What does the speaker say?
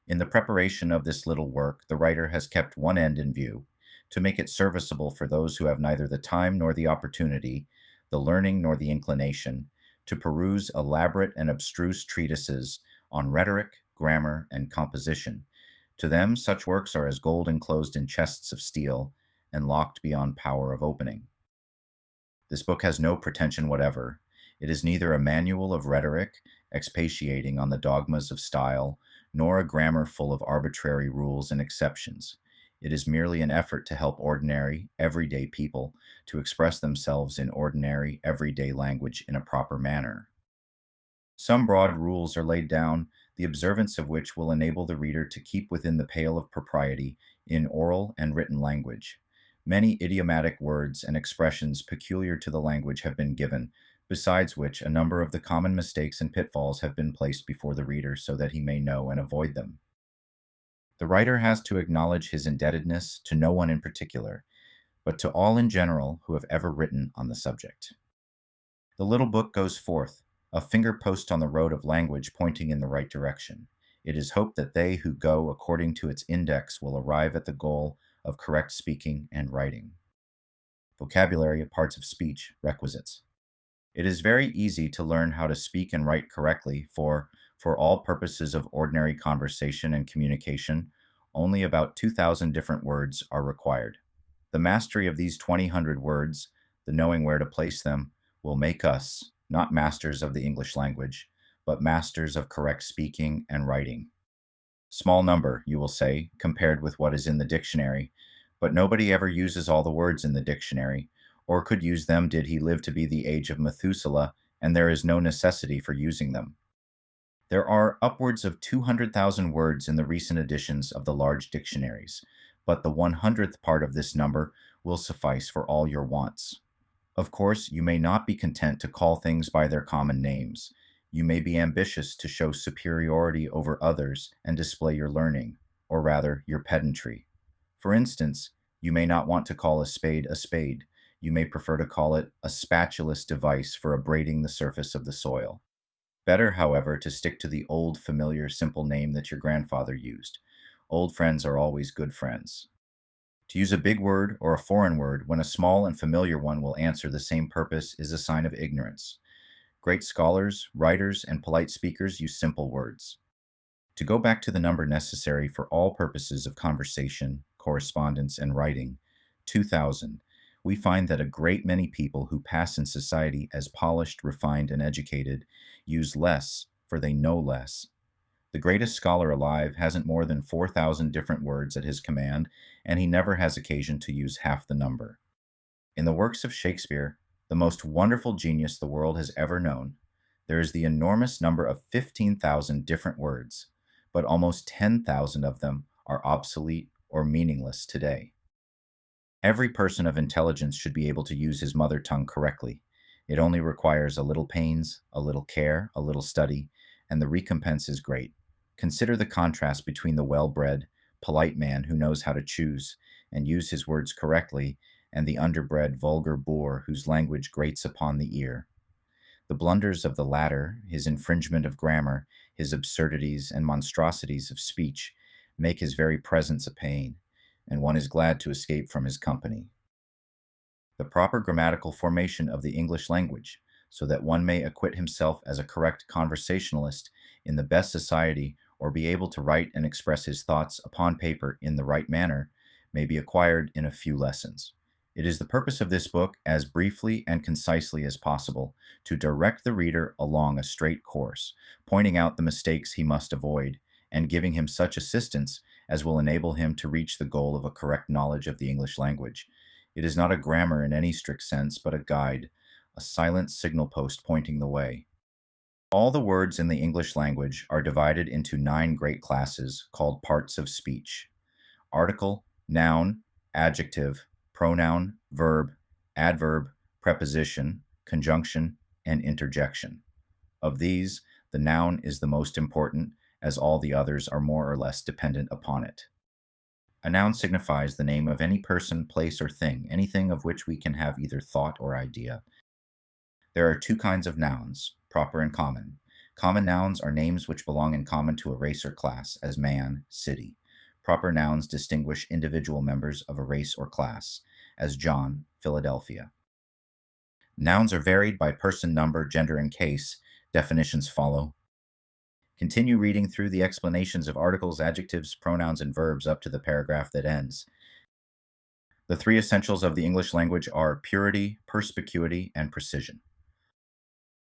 In the preparation of this little work, the writer has kept one end in view to make it serviceable for those who have neither the time nor the opportunity, the learning nor the inclination, to peruse elaborate and abstruse treatises on rhetoric, grammar, and composition. To them, such works are as gold enclosed in chests of steel and locked beyond power of opening. This book has no pretension whatever. It is neither a manual of rhetoric, expatiating on the dogmas of style, nor a grammar full of arbitrary rules and exceptions. It is merely an effort to help ordinary, everyday people to express themselves in ordinary, everyday language in a proper manner. Some broad rules are laid down, the observance of which will enable the reader to keep within the pale of propriety in oral and written language. Many idiomatic words and expressions peculiar to the language have been given, besides which a number of the common mistakes and pitfalls have been placed before the reader so that he may know and avoid them. The writer has to acknowledge his indebtedness to no one in particular, but to all in general who have ever written on the subject. The little book goes forth, a finger post on the road of language pointing in the right direction. It is hoped that they who go according to its index will arrive at the goal of correct speaking and writing. Vocabulary, parts of speech, requisites. It is very easy to learn how to speak and write correctly, for all purposes of ordinary conversation and communication, only about 2,000 different words are required. The mastery of these 2,000 words, the knowing where to place them, will make us, not masters of the English language, but masters of correct speaking and writing. Small number, you will say, compared with what is in the dictionary, but nobody ever uses all the words in the dictionary, or could use them did he live to be the age of Methuselah, and there is no necessity for using them. There are upwards of 200,000 words in the recent editions of the large dictionaries, but the 100th part of this number will suffice for all your wants. Of course, you may not be content to call things by their common names. You may be ambitious to show superiority over others and display your learning, or rather, your pedantry. For instance, you may not want to call a spade a spade. You may prefer to call it a spatulous device for abrading the surface of the soil. Better, however, to stick to the old, familiar, simple name that your grandfather used. Old friends are always good friends. To use a big word or a foreign word when a small and familiar one will answer the same purpose is a sign of ignorance. Great scholars, writers, and polite speakers use simple words. To go back to the number necessary for all purposes of conversation, correspondence, and writing, 2,000, we find that a great many people who pass in society as polished, refined, and educated use less, for they know less. The greatest scholar alive hasn't more than 4,000 different words at his command, and he never has occasion to use half the number. In the works of Shakespeare, the most wonderful genius the world has ever known, there is the enormous number of 15,000 different words, but almost 10,000 of them are obsolete or meaningless today. Every person of intelligence should be able to use his mother tongue correctly. It only requires a little pains, a little care, a little study, and the recompense is great. Consider the contrast between the well-bred, polite man who knows how to choose and use his words correctly, and the underbred, vulgar boor whose language grates upon the ear. The blunders of the latter, his infringement of grammar, his absurdities and monstrosities of speech, make his very presence a pain, and one is glad to escape from his company. The proper grammatical formation of the English language, so that one may acquit himself as a correct conversationalist in the best society or be able to write and express his thoughts upon paper in the right manner, may be acquired in a few lessons. It is the purpose of this book, as briefly and concisely as possible, to direct the reader along a straight course, pointing out the mistakes he must avoid, and giving him such assistance as will enable him to reach the goal of a correct knowledge of the English language. It is not a grammar in any strict sense, but a guide, a silent signal post pointing the way. All the words in the English language are divided into 9 great classes called parts of speech: article, noun, adjective, pronoun, verb, adverb, preposition, conjunction, and interjection. Of these, the noun is the most important, as all the others are more or less dependent upon it. A noun signifies the name of any person, place, or thing, anything of which we can have either thought or idea. There are 2 kinds of nouns, proper and common. Common nouns are names which belong in common to a race or class, as man, city. Proper nouns distinguish individual members of a race or class, as John, Philadelphia. Nouns are varied by person, number, gender, and case. Definitions follow. Continue reading through the explanations of articles, adjectives, pronouns, and verbs up to the paragraph that ends. The three essentials of the English language are purity, perspicuity, and precision.